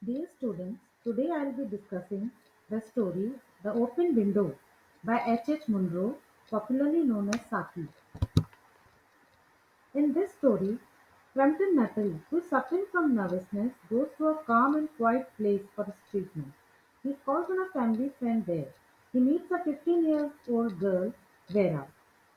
Dear students, today I will be discussing the story The Open Window by H. H. Munro, popularly known as Saki. In this story, Crumpton Nuttall, who is suffering from nervousness, goes to a calm and quiet place for his treatment. He calls on a family friend there. He meets a 15-year-old girl, Vera.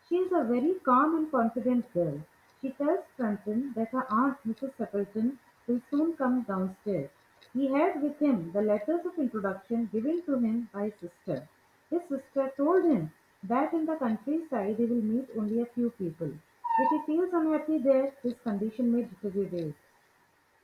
She is a very calm and confident girl. She tells Crumpton that her aunt, Mrs. Stapleton, will soon come downstairs. He had with him the letters of introduction given to him by his sister. His sister told him that in the countryside he will meet only a few people. If he feels unhappy there, his condition may deteriorate.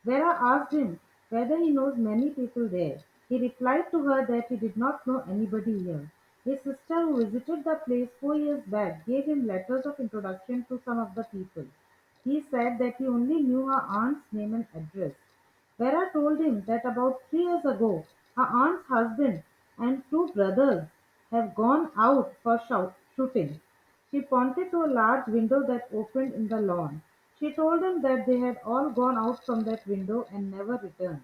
Vera asked him whether he knows many people there. He replied to her that he did not know anybody here. His sister, who visited the place 4 years back, gave him letters of introduction to some of the people. He said that he only knew her aunt's name and address. Vera told him that about 3 years ago, her aunt's husband and two brothers have gone out for shooting. She pointed to a large window that opened in the lawn. She told him that they had all gone out from that window and never returned.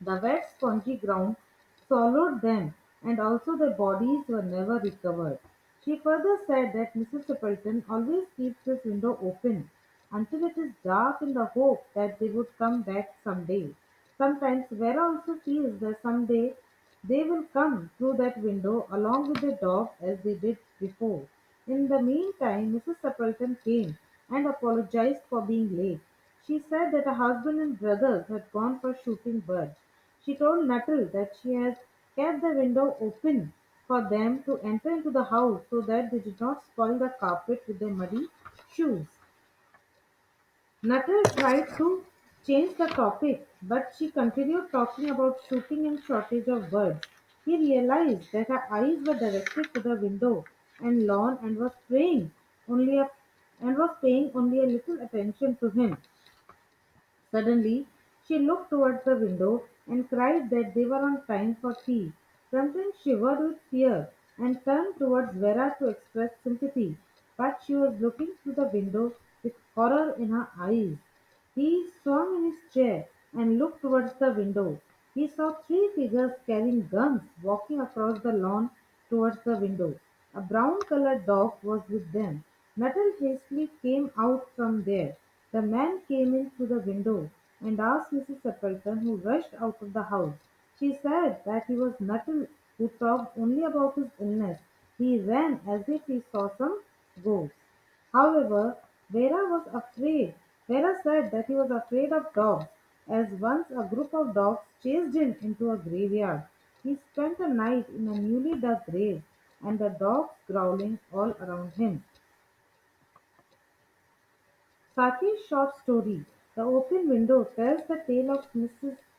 The wet, spongy ground swallowed them, and also their bodies were never recovered. She further said that Mrs. Stapleton always keeps this window open until it is dark in the hope that they would come back some day. Sometimes Vera also feels that some day they will come through that window along with their dog as they did before. In the meantime, Mrs. Stapleton came and apologized for being late. She said that her husband and brothers had gone for shooting birds. She told Nuttall that she had kept the window open for them to enter into the house so that they did not spoil the carpet with their muddy shoes. Nuttall tried to change the topic, but she continued talking about shooting and shortage of birds. He realized that her eyes were directed to the window and lawn only a, and was paying only a little attention to him. Suddenly, she looked towards the window and cried that they were on time for tea. Crumpton shivered with fear and turned towards Vera to express sympathy, but she was looking through the window with horror in her eyes. He swung in his chair and looked towards the window. He saw three figures carrying guns walking across the lawn towards the window. A brown-colored dog was with them. Nuttall hastily came out from there. The man came in through the window and asked Mrs. Stapleton, who rushed out of the house. She said that he was Nuttall, who talked only about his illness. He ran as if he saw some ghost. However, Vera said that he was afraid of dogs, as once a group of dogs chased him into a graveyard. He spent a night in a newly dug grave, and the dogs growling all around him. Saki's short story, "The Open Window", tells the tale of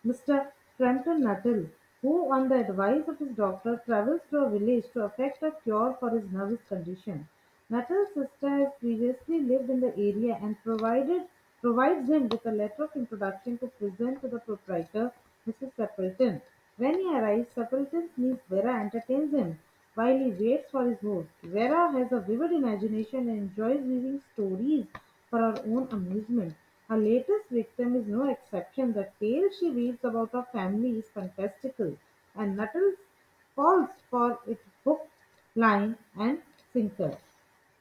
Mr. Frampton Nuttall, who, on the advice of his doctor, travels to a village to effect a cure for his nervous condition. Nuttall's sister has previously lived in the area and provides him with a letter of introduction to present to the proprietor, Mrs. Stapleton. When he arrives, Stapleton meets Vera and entertains him while he waits for his host. Vera has a vivid imagination and enjoys weaving stories for her own amusement. Her latest victim is no exception. The tale she weaves about her family is fantastical, and Nuttall falls for it hook, line, and sinker.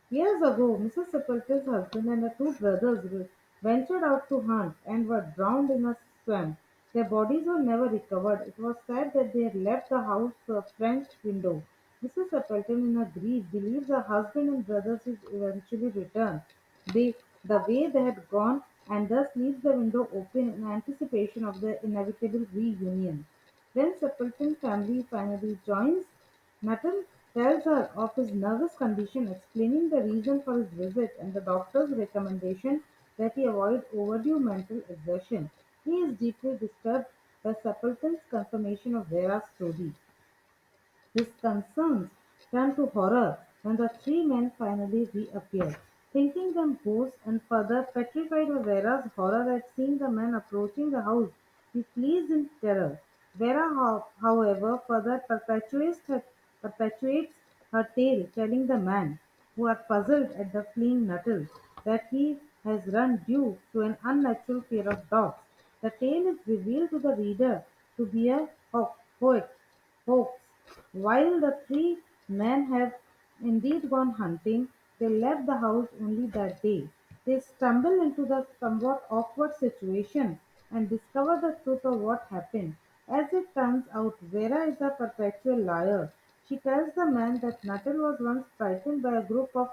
Years ago, Mrs. Stapleton's husband and her two brothers ventured out to hunt and were drowned in a swamp. Their bodies were never recovered. It was said that they had left the house through a French window. Mrs. Stapleton, in her grief, believes her husband and brothers will eventually return the way they had gone, and thus leaves the window open in anticipation of their inevitable reunion. When Stapleton's family finally joins, Nuttall tells her of his nervous condition, explaining the reason for his visit and the doctor's recommendation that he avoid overdue mental exertion. He is deeply disturbed by Stapleton's confirmation of Vera's story. His concerns turn to horror when the three men finally reappear, thinking them ghosts, and further petrified by Vera's horror at seeing the men approaching the house. He flees in terror. Vera, however, further perpetuates her tale, telling the man, who are puzzled at the fleeing Nuttall, that he has run due to an unnatural fear of dogs. The tale is revealed to the reader to be a hoax. While the three men have indeed gone hunting, they left the house only that day. They stumble into the somewhat awkward situation and discover the truth of what happened. As it turns out, Vera is a perpetual liar. She tells the man that Nuttall was once frightened by a group of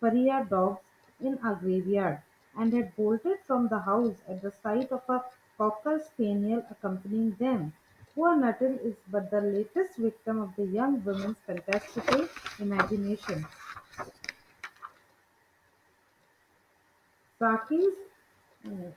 pariah dogs in a graveyard and had bolted from the house at the sight of a cocker spaniel accompanying them. Poor Nuttall is but the latest victim of the young woman's fantastical imagination. Saki's uh,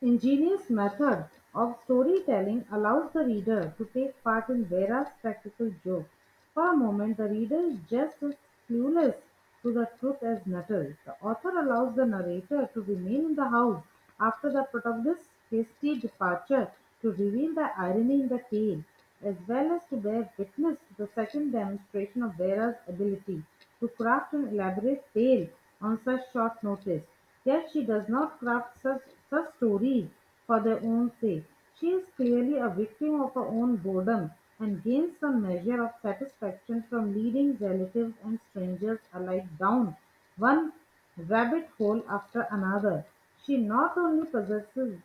ingenious method of storytelling allows the reader to take part in Vera's practical joke. For a moment, the reader is just as clueless to the truth as Nuttall. The author allows the narrator to remain in the house after the protagonist's hasty departure to reveal the irony in the tale, as well as to bear witness to the second demonstration of Vera's ability to craft an elaborate tale on such short notice. Yet she does not craft such stories for their own sake. She is clearly a victim of her own boredom and gains some measure of satisfaction from leading relatives and strangers alike down one rabbit hole after another. She not only possesses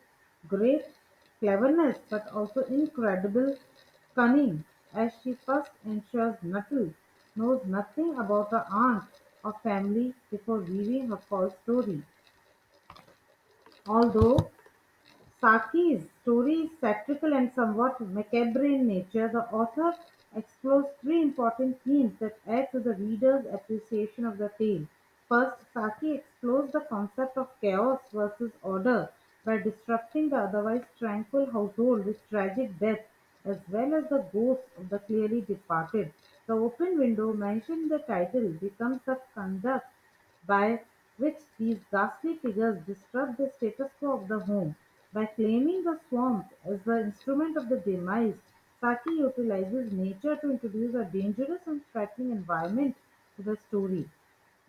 great cleverness but also incredible cunning, as she first ensures Nuttall knows nothing about her aunt or family before weaving her false story. Although Saki's story is satirical and somewhat macabre in nature, the author explores three important themes that add to the reader's appreciation of the tale. First, Saki explores the concept of chaos versus order by disrupting the otherwise tranquil household with tragic death as well as the ghosts of the clearly departed. The open window mentioned in the title becomes the conduct by which these ghastly figures disrupt the status quo of the home. By claiming the swamp as the instrument of the demise, Saki utilizes nature to introduce a dangerous and threatening environment to the story.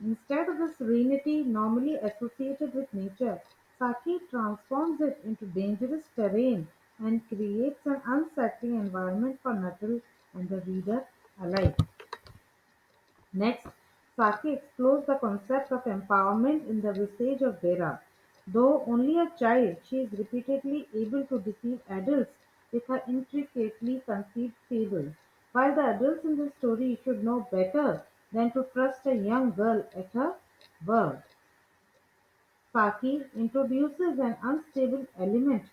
Instead of the serenity normally associated with nature, Saki transforms it into dangerous terrain and creates an unsettling environment for Nuttall and the reader alike. Next, Saki explores the concept of empowerment in the visage of Vera. Though only a child, she is repeatedly able to deceive adults with her intricately conceived fables, while the adults in the story should know better than to trust a young girl at her word. Saki introduces an unstable element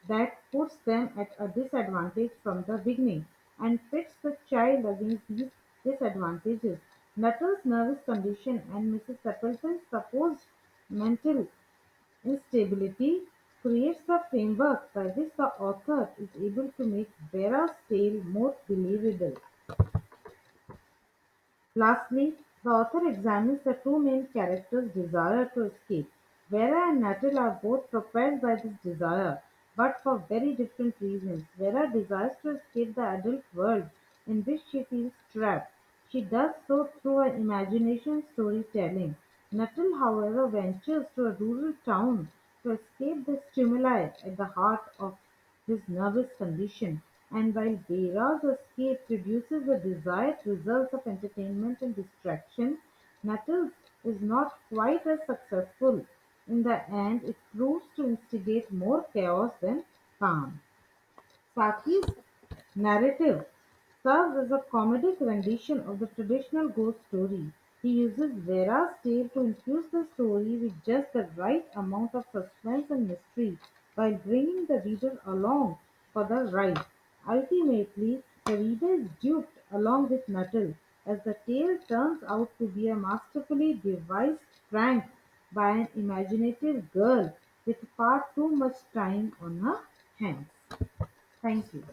that puts them at a disadvantage from the beginning and pits the child against these disadvantages. Nuttall's nervous condition and Mrs. Stapleton's supposed mental instability creates the framework by which the author is able to make Vera's tale more believable. Lastly, the author examines the two main characters' desire to escape. Vera and Nuttall are both propelled by this desire, but for very different reasons. Vera desires to escape the adult world in which she feels trapped. She does so through her imagination storytelling. Nuttall, however, ventures to a rural town to escape the stimuli at the heart of his nervous condition, and while Vera's escape produces the desired results of entertainment and distraction, Nuttall's is not quite as successful. In the end, it proves to instigate more chaos than calm. Saki's narrative serves as a comedic rendition of the traditional ghost story. He uses Vera's tale to infuse the story with just the right amount of suspense and mystery while bringing the reader along for the ride. Ultimately, the reader is duped along with Nuttall as the tale turns out to be a masterfully devised prank by an imaginative girl with far too much time on her hands. Thank you.